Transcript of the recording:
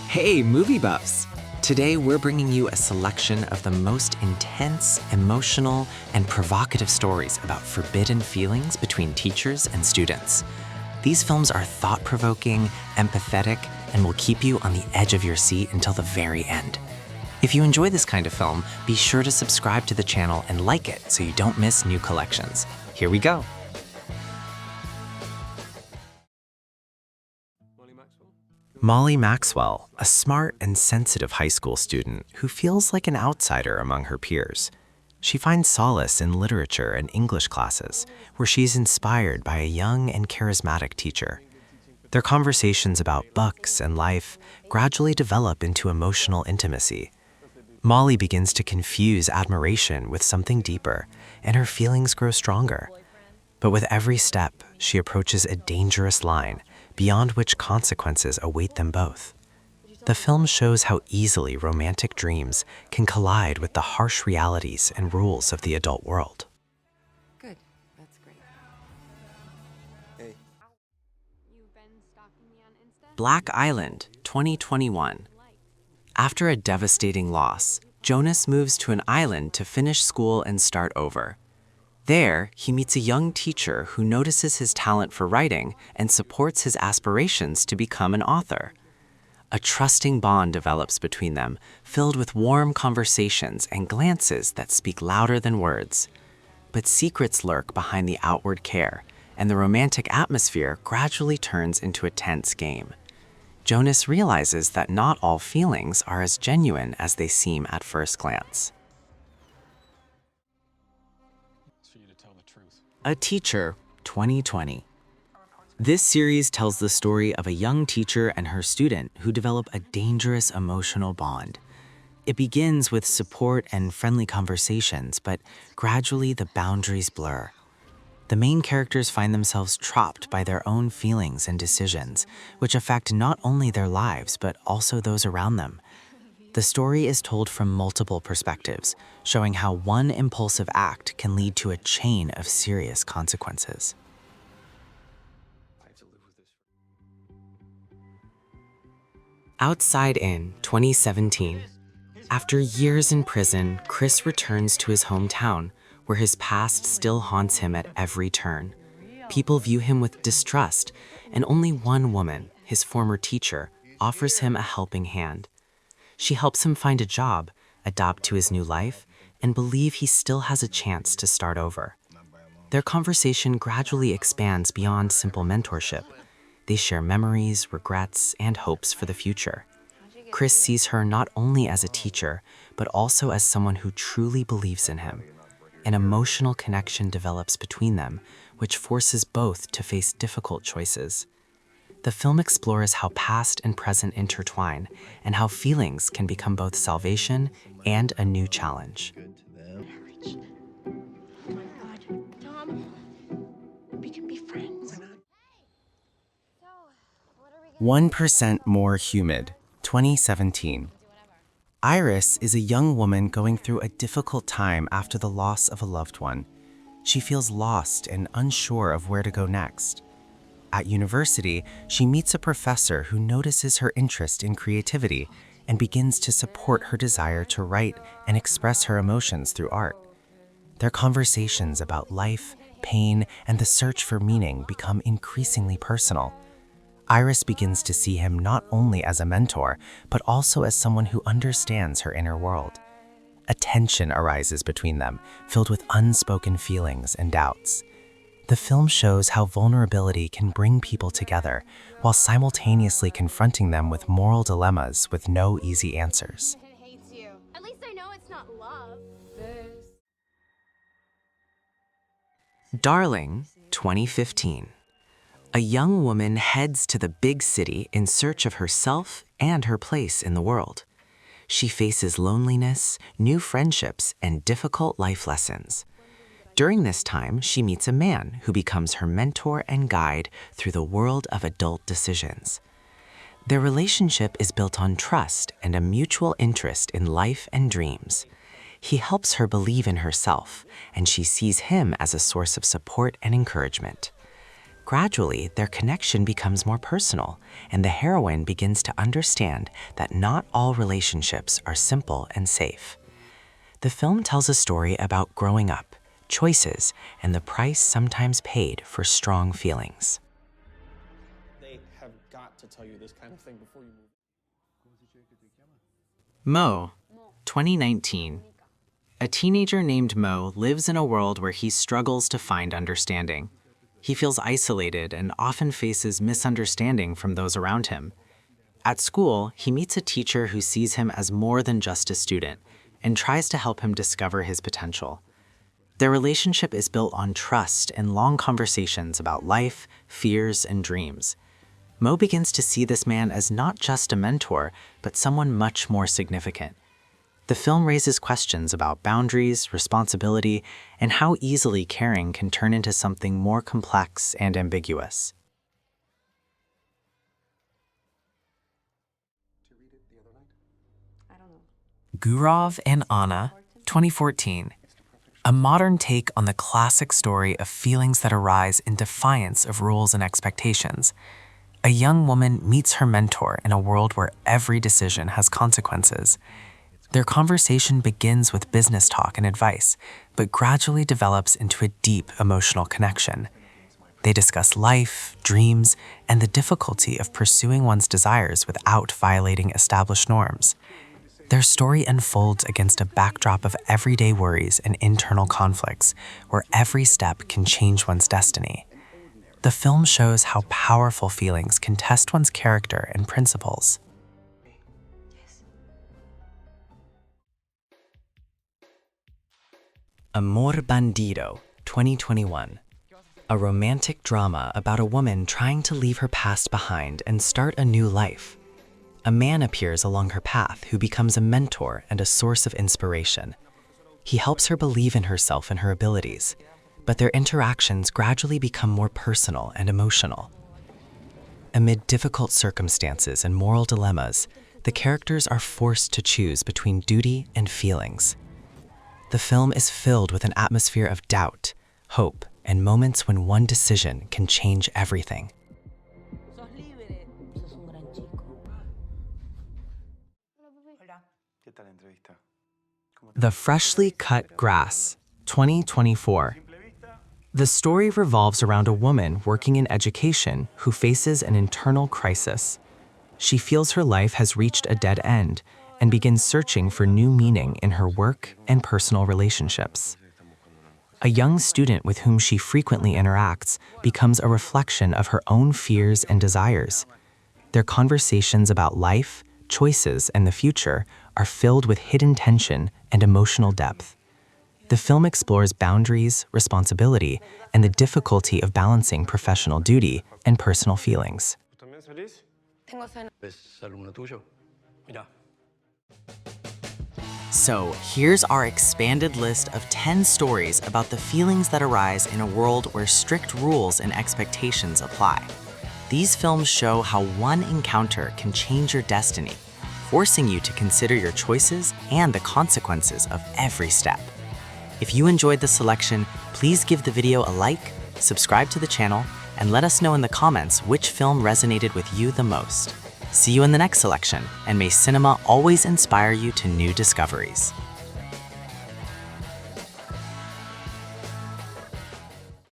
Hey, movie buffs! Today we're bringing you a selection of the most intense, emotional, and provocative stories about forbidden feelings between teachers and students. These films are thought-provoking, empathetic, and will keep you on the edge of your seat until the very end. If you enjoy this kind of film, be sure to subscribe to the channel and like it so you don't miss new collections. Here we go. Molly Maxwell, a smart and sensitive high school student who feels like an outsider among her peers. She finds solace in literature and English classes, where she's inspired by a young and charismatic teacher. Their conversations about books and life gradually develop into emotional intimacy. Molly begins to confuse admiration with something deeper, and her feelings grow stronger. But with every step, she approaches a dangerous line, beyond which consequences await them both. The film shows how easily romantic dreams can collide with the harsh realities and rules of the adult world. Good. That's great. Hey. You've been stalking me on Insta? Black Island, 2021. After a devastating loss, Jonas moves to an island to finish school and start over. There, he meets a young teacher who notices his talent for writing and supports his aspirations to become an author. A trusting bond develops between them, filled with warm conversations and glances that speak louder than words. But secrets lurk behind the outward care, and the romantic atmosphere gradually turns into a tense game. Jonas realizes that not all feelings are as genuine as they seem at first glance. A Teacher, 2020. This series tells the story of a young teacher and her student who develop a dangerous emotional bond. It begins with support and friendly conversations, but gradually the boundaries blur. The main characters find themselves trapped by their own feelings and decisions, which affect not only their lives, but also those around them. The story is told from multiple perspectives, showing how one impulsive act can lead to a chain of serious consequences. Outside In, 2017. After years in prison, Chris returns to his hometown, where his past still haunts him at every turn. People view him with distrust, and only one woman, his former teacher, offers him a helping hand. She helps him find a job, adapt to his new life, and believe he still has a chance to start over. Their conversation gradually expands beyond simple mentorship. They share memories, regrets, and hopes for the future. Chris sees her not only as a teacher, but also as someone who truly believes in him. An emotional connection develops between them, which forces both to face difficult choices. The film explores how past and present intertwine and how feelings can become both salvation and a new challenge. Oh my God. Tom, we can be friends. 1% More Humid, 2017. Iris is a young woman going through a difficult time after the loss of a loved one. She feels lost and unsure of where to go next. At university, she meets a professor who notices her interest in creativity and begins to support her desire to write and express her emotions through art. Their conversations about life, pain, and the search for meaning become increasingly personal. Iris begins to see him not only as a mentor, but also as someone who understands her inner world. A tension arises between them, filled with unspoken feelings and doubts. The film shows how vulnerability can bring people together, while simultaneously confronting them with moral dilemmas with no easy answers. Hates you. At least I know it's not love. Darling, 2015. A young woman heads to the big city in search of herself and her place in the world. She faces loneliness, new friendships, and difficult life lessons. During this time, she meets a man who becomes her mentor and guide through the world of adult decisions. Their relationship is built on trust and a mutual interest in life and dreams. He helps her believe in herself, and she sees him as a source of support and encouragement. Gradually, their connection becomes more personal, and the heroine begins to understand that not all relationships are simple and safe. The film tells a story about growing up, choices, and the price sometimes paid for strong feelings. They have got to tell you this kind of thing before you move. Mo, 2019. A teenager named Mo lives in a world where he struggles to find understanding. He feels isolated and often faces misunderstanding from those around him. At school, he meets a teacher who sees him as more than just a student and tries to help him discover his potential. Their relationship is built on trust and long conversations about life, fears, and dreams. Mo begins to see this man as not just a mentor, but someone much more significant. The film raises questions about boundaries, responsibility, and how easily caring can turn into something more complex and ambiguous. Gurov and Anna, 2014. A modern take on the classic story of feelings that arise in defiance of rules and expectations. A young woman meets her mentor in a world where every decision has consequences. Their conversation begins with business talk and advice, but gradually develops into a deep emotional connection. They discuss life, dreams, and the difficulty of pursuing one's desires without violating established norms. Their story unfolds against a backdrop of everyday worries and internal conflicts, where every step can change one's destiny. The film shows how powerful feelings can test one's character and principles. Amor Bandido, 2021. A romantic drama about a woman trying to leave her past behind and start a new life. A man appears along her path who becomes a mentor and a source of inspiration. He helps her believe in herself and her abilities, but their interactions gradually become more personal and emotional. Amid difficult circumstances and moral dilemmas, the characters are forced to choose between duty and feelings. The film is filled with an atmosphere of doubt, hope, and moments when one decision can change everything. The Freshly Cut Grass, 2024. The story revolves around a woman working in education who faces an internal crisis. She feels her life has reached a dead end and begins searching for new meaning in her work and personal relationships. A young student with whom she frequently interacts becomes a reflection of her own fears and desires. Their conversations about life, choices, and the future are filled with hidden tension and emotional depth. The film explores boundaries, responsibility, and the difficulty of balancing professional duty and personal feelings. So, here's our expanded list of 10 stories about the feelings that arise in a world where strict rules and expectations apply. These films show how one encounter can change your destiny, forcing you to consider your choices and the consequences of every step. If you enjoyed the selection, please give the video a like, subscribe to the channel, and let us know in the comments which film resonated with you the most. See you in the next selection, and may cinema always inspire you to new discoveries.